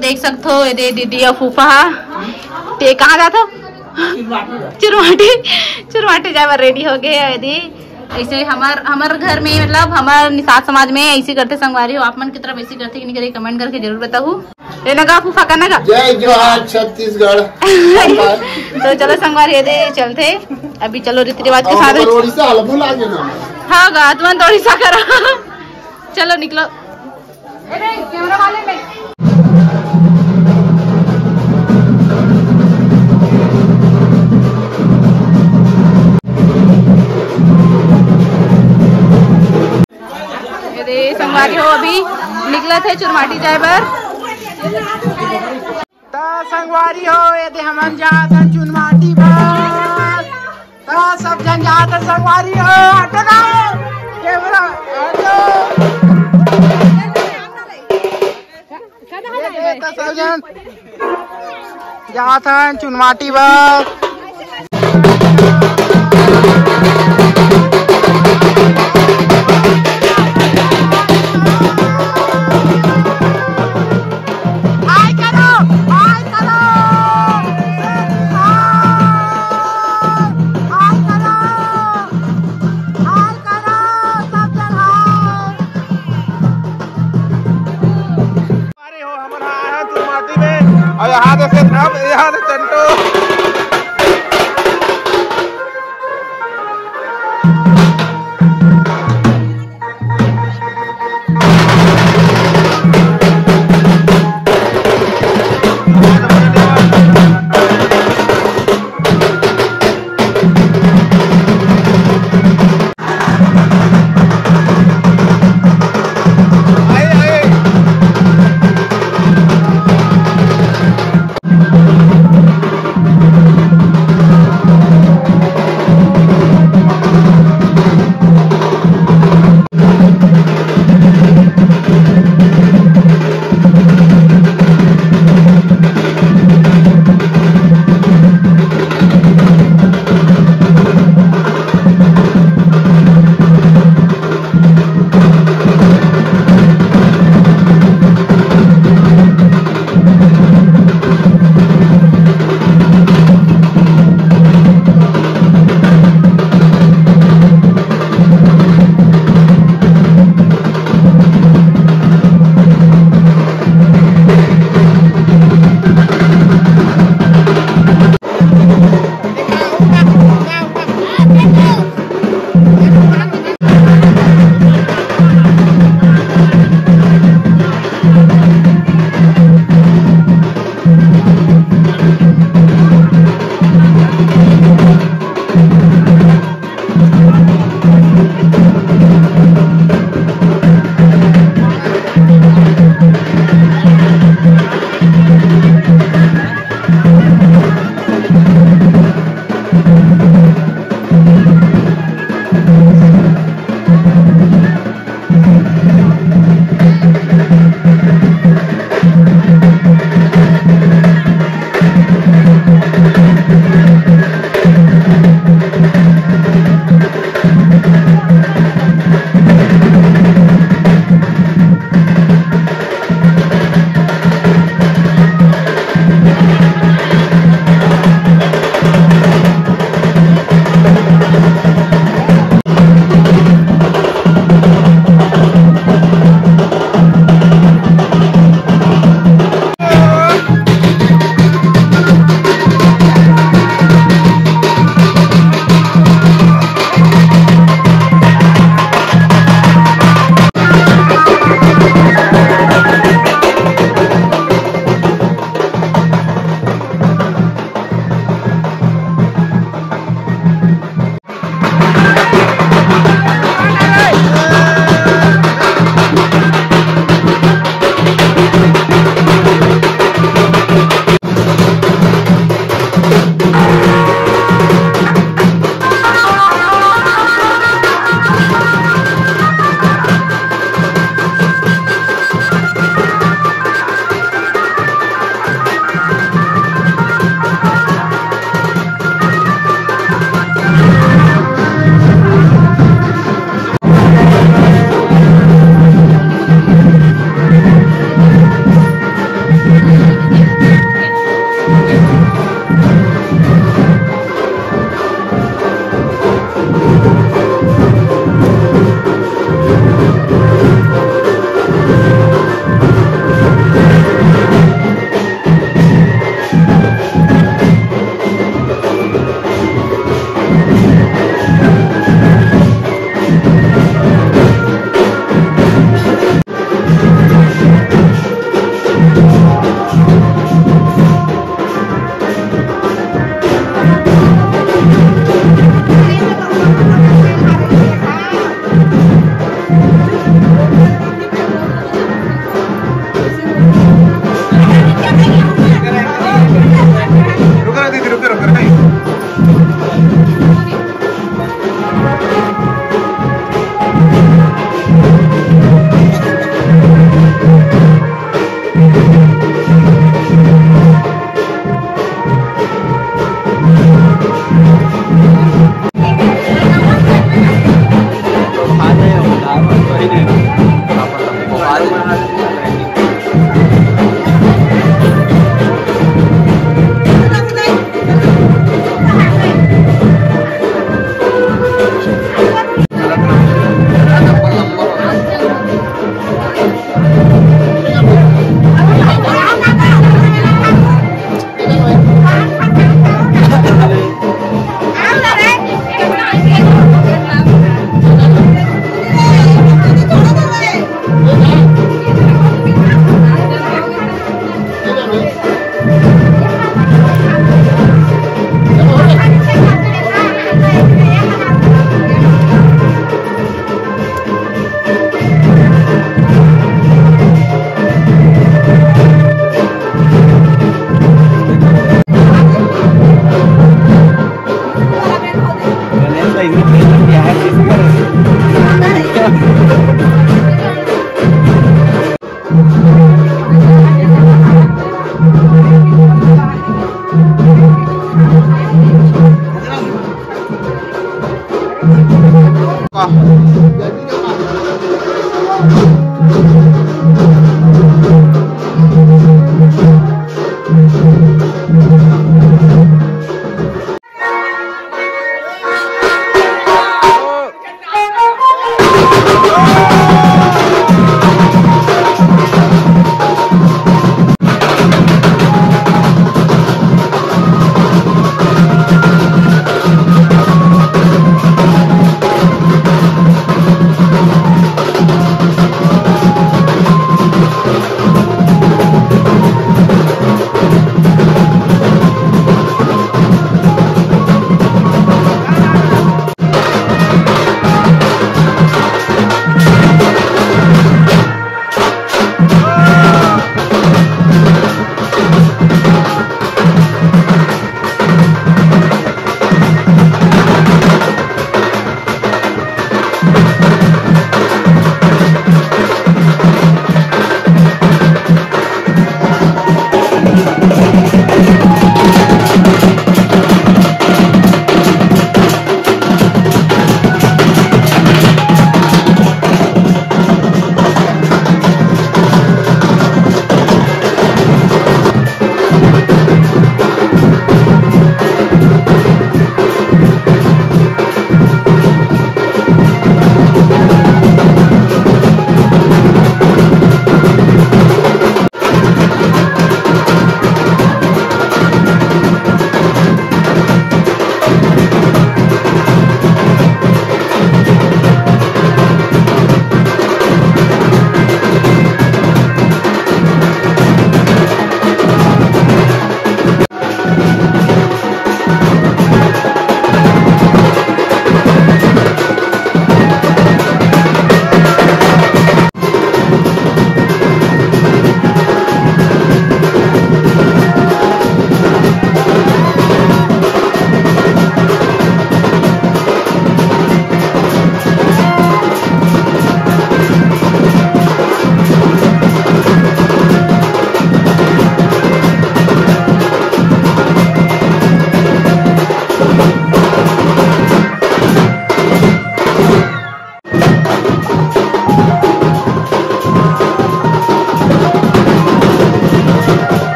देख सकते हो ये दीदी और फूफा ते कहाँ जाता चुरवाटी जाए रेडी हो गए यदि ऐसे हमार घर में मतलब हमार निषाद समाज में ऐसे करते संगवारी हो। आप मन की तरफ ऐसी करते कि नहीं करे कमेंट करके जरूर बताओ। लेना फूफा करना का जय जोहार छत्तीसगढ़। तो चलो संगवारी दे चलते अभी। चलो रीति रिवाज के साथ हाँ गा तुम थोड़ी सा करो। चलो निकलो कैमरा वाले में। संगवारी हो अभी निकले थे चुरमाटी जाए पर संगवारी हो यदि हम जाते चुनमाटी पर सब जन जाते संगवारी हो। हटना कैमरा हटो सब जन जाते चुनमाटी पर। और यहाँ से यहाँ से चंटो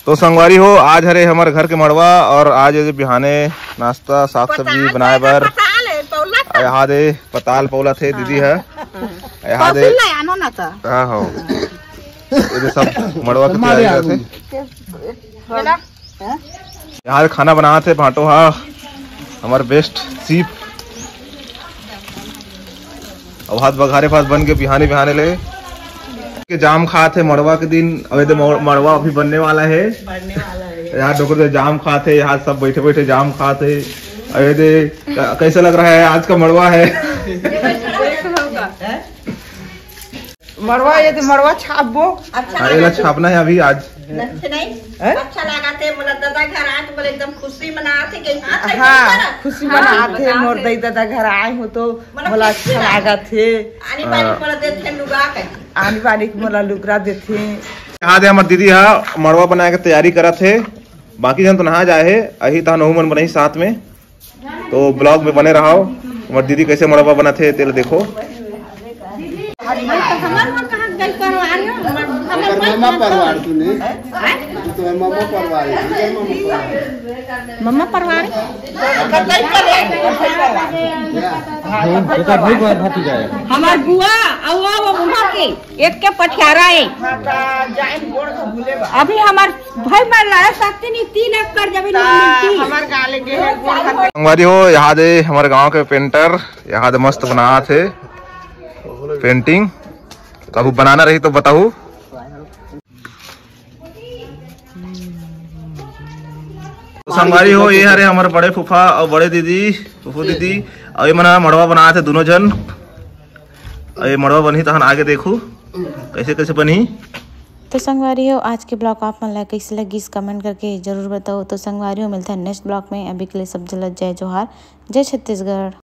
तो संगवारी हो आज हरे हमारे घर के मड़वा और आज बिहाने नाश्ता साग सब्जी बनाए बर यहाँ दे पताल पौला थे दीदी है यहाँ दे हाँ हो ये सब मड़वा के तैयारी थे यहाँ खाना बना थे भाटो हाँ हमारे बेस्ट सीप अब हाथ बघारे पास बन के बिहाने बिहाने ले के जाम खाते मड़वा के दिन। अब मड़वा अभी बनने वाला है यहाँ डोकर जाम खाते यहाँ सब बैठे बैठे जाम खाते। अरे कैसा लग रहा है आज का मड़वा है मड़वा ये तो मड़वा छापबो अच्छा छापना है अभी आज अच्छा लगा थे बोला दादा घर आए तो बोले एकदम खुशी मनाते कि हाँ खुशी मनाते मोर दई दादा घर आए हो तो बोला अच्छा लगा थे आनी बानी बोला देते लुगा के आनी बानी मोला लुगरा देते। यहाँ दे हमारे दीदी हाँ मड़वा बनाए के तैयारी करा थे बाकी जन तो नहा जाए है अही तहा नहू मन बनाई साथ में तो ब्लॉग में बने रहो हमारी दीदी कैसे मड़वा बना थे तेल देखो। मामा परवार तूने तो मामा परवार हमार बुआ के एक के पठियारा है अभी हमार भाई मार रहा सकते नहीं 3 लाख कर जमीन मिलती हमार गाले के है संगवारी हो यहाँ दे हमारे गांव के पेंटर यहाँ दे मस्त बना थे पेंटिंग कभी बनाना रही तो बताओ। तो संगवारी हो ये हरे हमारे बड़े फूफा और बड़े दीदी फूफू दीदी और ये मना मड़वा बनाए थे दोनों जन और ये मड़वा बनी तहन आगे देखो कैसे कैसे बनी। तो संगवारी हो आज के ब्लॉग आप मन कैसे लगी इस कमेंट करके जरूर बताओ। तो संगवारी हो मिलता है नेक्स्ट ब्लॉग में। अभी के लिए सब जय जोहार जय छत्तीसगढ़।